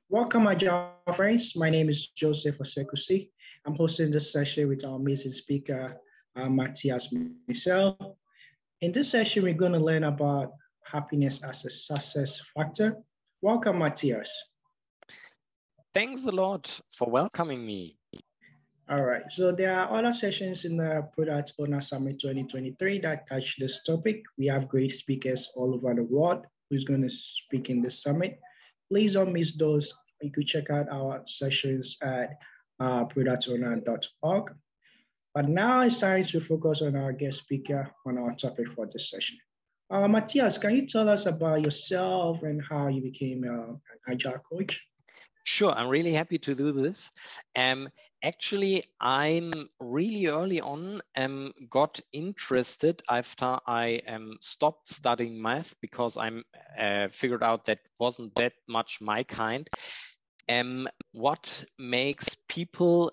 Welcome, Agile friends. My name is Joseph Osekusi. I'm hosting this session with our amazing speaker, Mathias Minsel. In this session, we're going to learn about happiness as a success factor. Welcome, Mathias. Thanks a lot for welcoming me. All right. So there are other sessions in the Product Owner Summit 2023 that touch this topic. We have great speakers all over the world who's going to speak in this summit. Please don't miss those. You could check out our sessions at productowner.org. But now it's time to focus on our guest speaker on our topic for this session. Mathias, can you tell us about yourself and how you became an Agile coach? Sure, I'm really happy to do this. Actually, I'm really early on got interested after I stopped studying math because I figured out that wasn't that much my kind. What makes people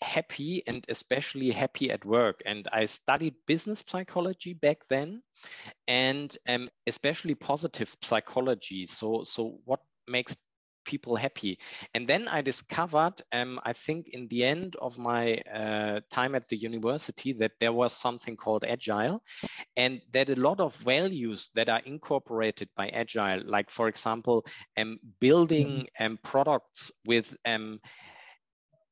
happy, and especially happy at work? And I studied business psychology back then, and especially positive psychology. So what makes people happy? And then I discovered, I think in the end of my time at the university, that there was something called Agile, and that a lot of values that are incorporated by Agile, like for example, building products with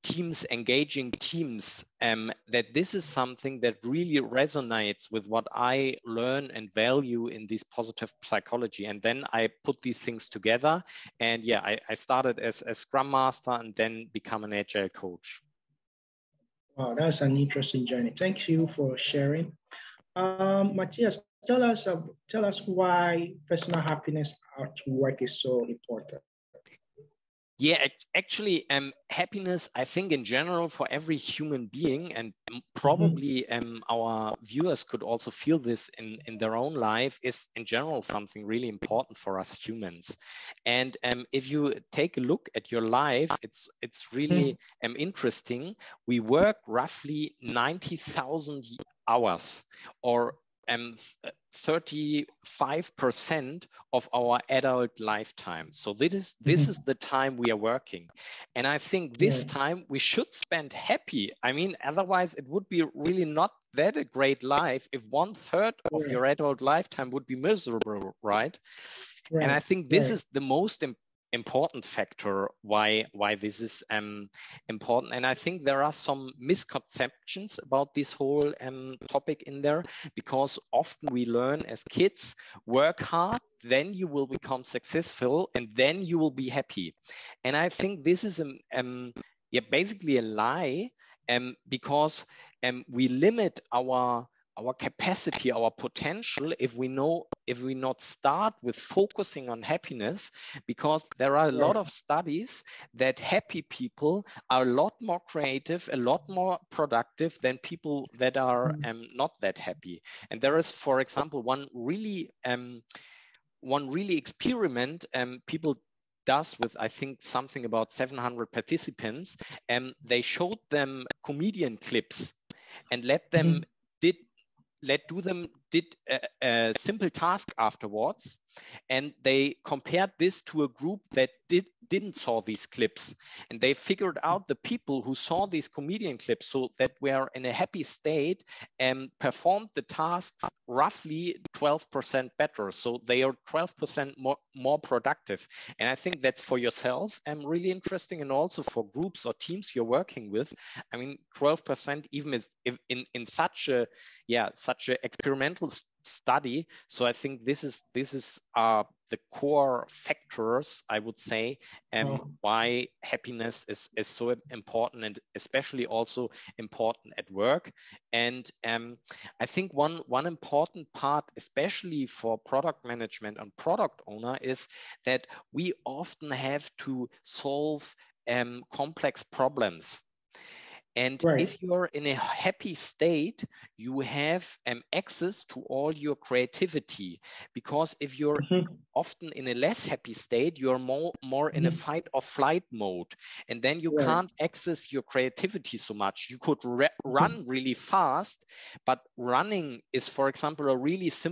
teams, engaging teams, that this is something that really resonates with what I learn and value in this positive psychology. And then I put these things together, and yeah, I started as a Scrum Master and then become an Agile coach. Wow, that's an interesting journey. Thank you for sharing. Mathias, tell us why personal happiness at work is so important. Yeah, actually, happiness, I think in general for every human being, and probably our viewers could also feel this in their own life, is in general something really important for us humans. And if you take a look at your life, it's really interesting. We work roughly 90,000 hours, or 35% of our adult lifetime. So this is the time we are working. And I think this time we should spend happy. I mean, otherwise it would be really not that a great life if 1/3 of your adult lifetime would be miserable, right? And I think this is the most important factor why this is important. And I think there are some misconceptions about this whole topic in there, because often we learn as kids, work hard, then you will become successful, and then you will be happy. And I think this is basically a lie, because we limit our capacity, our potential, if we not start with focusing on happiness, because there are a lot of studies that happy people are a lot more creative, a lot more productive than people that are not that happy. And there is, for example, one really experiment people does with, I think, something about 700 participants, and they showed them comedian clips and let them did a simple task afterwards, and they compared this to a group that didn't saw these clips, and they figured out the people who saw these comedian clips, so that were in a happy state, and performed the tasks roughly 12% better. So they are 12% more productive. And I think that's for yourself really interesting, and also for groups or teams you're working with. I mean, 12%, even if in such a experimental study. So I think this is the core factors, I would say, why happiness is so important, and especially also important at work. And I think one important part, especially for product management and product owner, is that we often have to solve complex problems. And if you're in a happy state, you have access to all your creativity. Because if you're often in a less happy state, you're more in a fight or flight mode. And then you can't access your creativity so much. You could run really fast, but running is, for example, a really simple